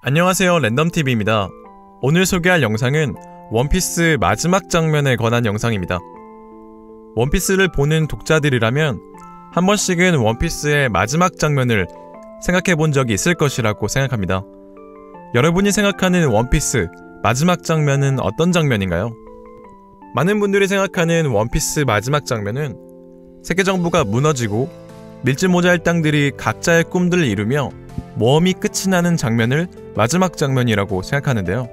안녕하세요, 랜덤TV입니다. 오늘 소개할 영상은 원피스 마지막 장면에 관한 영상입니다. 원피스를 보는 독자들이라면 한 번씩은 원피스의 마지막 장면을 생각해본 적이 있을 것이라고 생각합니다. 여러분이 생각하는 원피스 마지막 장면은 어떤 장면인가요? 많은 분들이 생각하는 원피스 마지막 장면은 세계정부가 무너지고 밀짚모자 일당들이 각자의 꿈들을 이루며 모험이 끝이 나는 장면을 마지막 장면이라고 생각하는데요.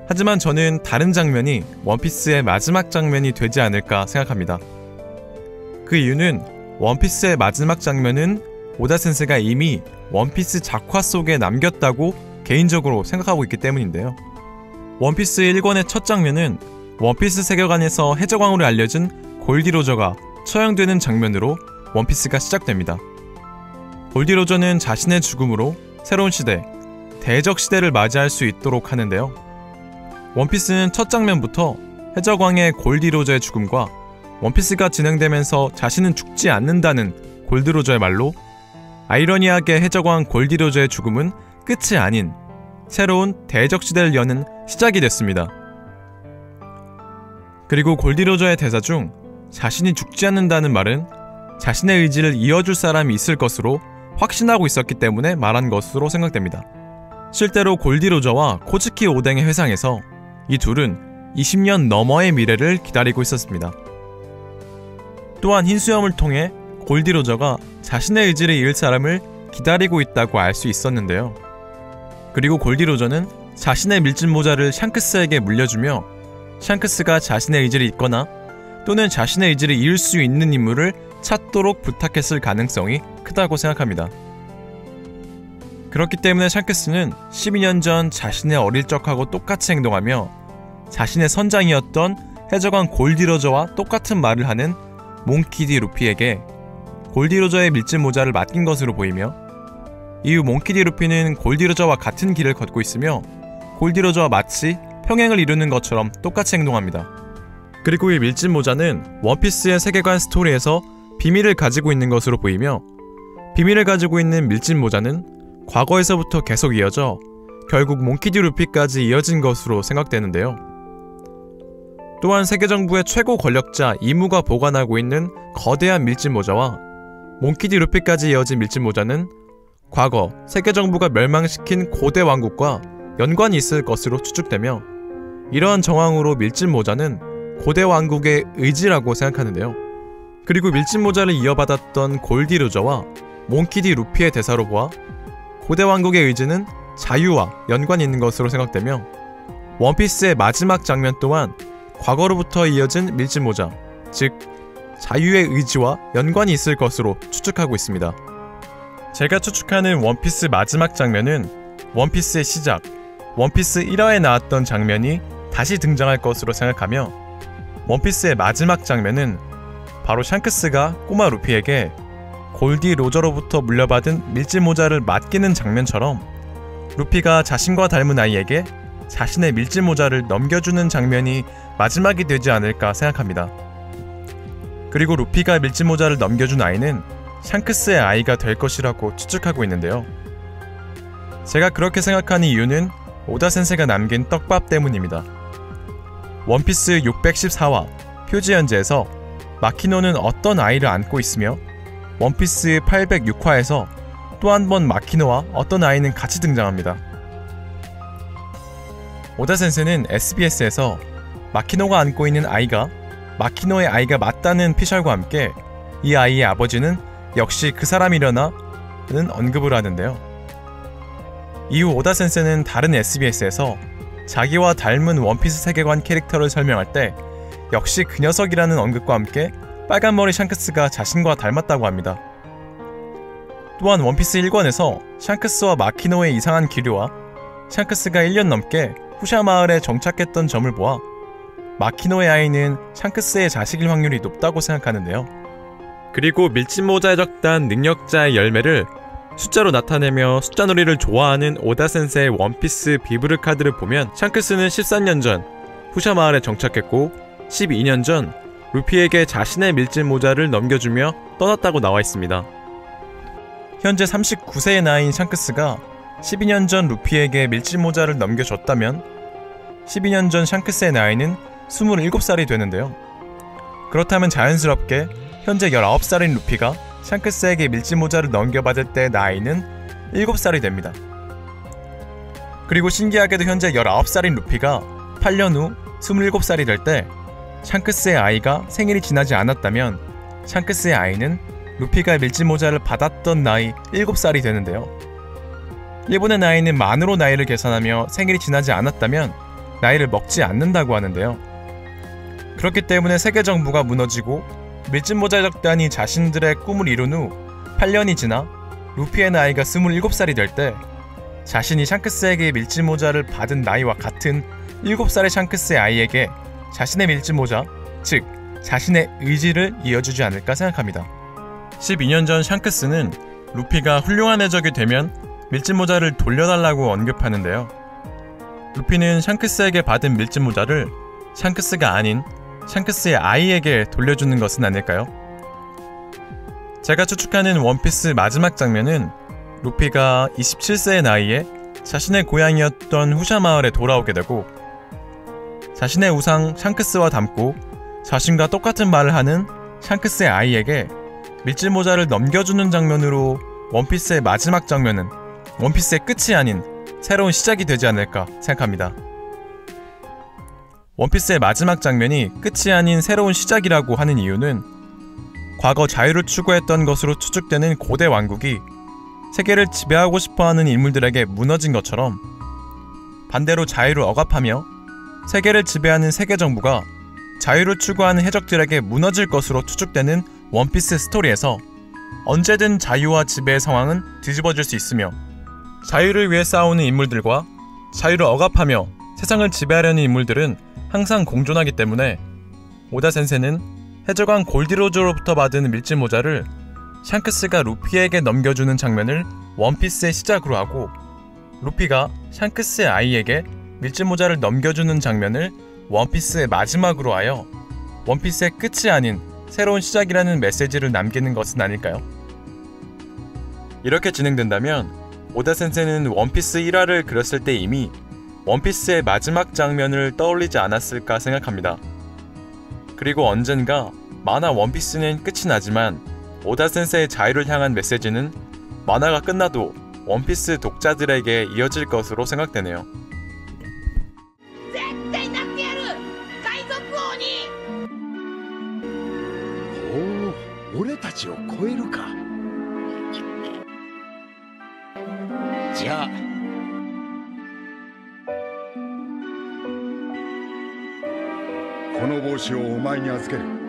하지만 저는 다른 장면이 원피스의 마지막 장면이 되지 않을까 생각합니다. 그 이유는 원피스의 마지막 장면은 오다 센세가 이미 원피스 작화 속에 남겼다고 개인적으로 생각하고 있기 때문인데요. 원피스 1권의 첫 장면은 원피스 세계관에서 해적왕으로 알려진 골디로저가 처형되는 장면으로 원피스가 시작됩니다. 골디로저는 자신의 죽음으로 새로운 시대, 대적 시대를 맞이할 수 있도록 하는데요. 원피스는 첫 장면부터 해적왕의 골디로저의 죽음과 원피스가 진행되면서 자신은 죽지 않는다는 골디로저의 말로 아이러니하게 해적왕 골디로저의 죽음은 끝이 아닌 새로운 대적 시대를 여는 시작이 됐습니다. 그리고 골디로저의 대사 중 자신이 죽지 않는다는 말은 자신의 의지를 이어줄 사람이 있을 것으로 확신하고 있었기 때문에 말한 것으로 생각됩니다. 실제로 골디로저와 코츠키 오뎅의 회상에서 이 둘은 20년 너머의 미래를 기다리고 있었습니다. 또한 흰수염을 통해 골디로저가 자신의 의지를 이을 사람을 기다리고 있다고 알 수 있었는데요. 그리고 골디로저는 자신의 밀짚모자를 샹크스에게 물려주며 샹크스가 자신의 의지를 잊거나 또는 자신의 의지를 이을 수 있는 인물을 찾도록 부탁했을 가능성이 크다고 생각합니다. 그렇기 때문에 샹크스는 12년 전 자신의 어릴 적하고 똑같이 행동하며 자신의 선장이었던 해적왕 골디로저와 똑같은 말을 하는 몽키 디 루피에게 골디로저의 밀짚모자를 맡긴 것으로 보이며 이후 몽키 디 루피는 골디로저와 같은 길을 걷고 있으며 골디로저와 마치 평행을 이루는 것처럼 똑같이 행동합니다. 그리고 이 밀짚모자는 원피스의 세계관 스토리에서 비밀을 가지고 있는 것으로 보이며 비밀을 가지고 있는 밀짚모자는 과거에서부터 계속 이어져 결국 몽키 디 루피까지 이어진 것으로 생각되는데요. 또한 세계정부의 최고 권력자 이무가 보관하고 있는 거대한 밀짚모자와 몽키 디 루피까지 이어진 밀짚모자는 과거 세계정부가 멸망시킨 고대 왕국과 연관이 있을 것으로 추측되며 이러한 정황으로 밀짚모자는 고대 왕국의 의지라고 생각하는데요. 그리고 밀짚모자를 이어받았던 골디로저와 몽키 디 루피의 대사로 보아 고대 왕국의 의지는 자유와 연관이 있는 것으로 생각되며 원피스의 마지막 장면 또한 과거로부터 이어진 밀짚모자, 즉 자유의 의지와 연관이 있을 것으로 추측하고 있습니다. 제가 추측하는 원피스 마지막 장면은 원피스의 시작, 원피스 1화에 나왔던 장면이 다시 등장할 것으로 생각하며 원피스의 마지막 장면은 바로 샹크스가 꼬마 루피에게 골디로저로부터 물려받은 밀짚모자를 맡기는 장면처럼 루피가 자신과 닮은 아이에게 자신의 밀짚모자를 넘겨주는 장면이 마지막이 되지 않을까 생각합니다. 그리고 루피가 밀짚모자를 넘겨준 아이는 샹크스의 아이가 될 것이라고 추측하고 있는데요. 제가 그렇게 생각하는 이유는 오다 센세가 남긴 떡밥 때문입니다. 원피스 614화 표지연재에서 마키노는 어떤 아이를 안고 있으며 원피스 806화에서 또 한 번 마키노와 어떤 아이는 같이 등장합니다. 오다 센세는 SBS에서 마키노가 안고 있는 아이가 마키노의 아이가 맞다는 피셜과 함께 이 아이의 아버지는 역시 그 사람이려나는 언급을 하는데요. 이후 오다 센세는 다른 SBS에서 자기와 닮은 원피스 세계관 캐릭터를 설명할 때 역시 그 녀석이라는 언급과 함께 빨간머리 샹크스가 자신과 닮았다고 합니다. 또한 원피스 1권에서 샹크스와 마키노의 이상한 기류와 샹크스가 1년 넘게 후샤 마을에 정착했던 점을 보아 마키노의 아이는 샹크스의 자식일 확률이 높다고 생각하는데요. 그리고 밀짚모자에 적단 능력자의 열매를 숫자로 나타내며 숫자놀이를 좋아하는 오다 센세의 원피스 비브르 카드를 보면 샹크스는 13년 전 후샤 마을에 정착했고 12년 전 루피에게 자신의 밀짚모자를 넘겨주며 떠났다고 나와 있습니다. 현재 39세의 나이인 샹크스가 12년 전 루피에게 밀짚 모자를 넘겨줬다면 12년 전 샹크스의 나이는 27살이 되는데요. 그렇다면 자연스럽게 현재 19살인 루피가 샹크스에게 밀짚 모자를 넘겨받을 때 나이는 7살이 됩니다. 그리고 신기하게도 현재 19살인 루피가 8년 후 27살이 될 때 샹크스의 아이가 생일이 지나지 않았다면 샹크스의 아이는 루피가 밀짚 모자를 받았던 나이 7살이 되는데요. 일본의 나이는 만으로 나이를 계산하며 생일이 지나지 않았다면 나이를 먹지 않는다고 하는데요. 그렇기 때문에 세계 정부가 무너지고 밀짚 모자 적단이 자신들의 꿈을 이룬 후 8년이 지나 루피의 나이가 27살이 될 때 자신이 샹크스에게 밀짚 모자를 받은 나이와 같은 7살의 샹크스의 아이에게 자신의 밀짚 모자, 즉 자신의 의지를 이어주지 않을까 생각합니다. 12년 전 샹크스는 루피가 훌륭한 해적이 되면 밀짚 모자를 돌려달라고 언급하는데요. 루피는 샹크스에게 받은 밀짚 모자를 샹크스가 아닌 샹크스의 아이에게 돌려주는 것은 아닐까요? 제가 추측하는 원피스 마지막 장면은 루피가 27세의 나이에 자신의 고향이었던 후샤 마을에 돌아오게 되고 자신의 우상 샹크스와 닮고 자신과 똑같은 말을 하는 샹크스의 아이에게 밀짚 모자를 넘겨주는 장면으로 원피스의 마지막 장면은 원피스의 끝이 아닌 새로운 시작이 되지 않을까 생각합니다. 원피스의 마지막 장면이 끝이 아닌 새로운 시작이라고 하는 이유는 과거 자유를 추구했던 것으로 추측되는 고대 왕국이 세계를 지배하고 싶어하는 인물들에게 무너진 것처럼 반대로 자유를 억압하며 세계를 지배하는 세계 정부가 자유를 추구하는 해적들에게 무너질 것으로 추측되는 원피스 스토리에서 언제든 자유와 지배의 상황은 뒤집어질 수 있으며 자유를 위해 싸우는 인물들과 자유를 억압하며 세상을 지배하려는 인물들은 항상 공존하기 때문에 오다 센세는 해적왕 골디로즈로부터 받은 밀짚 모자를 샹크스가 루피에게 넘겨주는 장면을 원피스의 시작으로 하고 루피가 샹크스의 아이에게 밀짚 모자를 넘겨주는 장면을 원피스의 마지막으로 하여 원피스의 끝이 아닌 새로운 시작이라는 메시지를 남기는 것은 아닐까요? 이렇게 진행된다면 오다 센세는 원피스 1화를 그렸을 때 이미 원피스의 마지막 장면을 떠올리지 않았을까 생각합니다. 그리고 언젠가 만화 원피스는 끝이 나지만 오다 센세의 자유를 향한 메시지는 만화가 끝나도 원피스 독자들에게 이어질 것으로 생각되네요. 絶対なってやる海賊王におお、俺たちを超えるか。じゃあこの帽子をお前に預ける。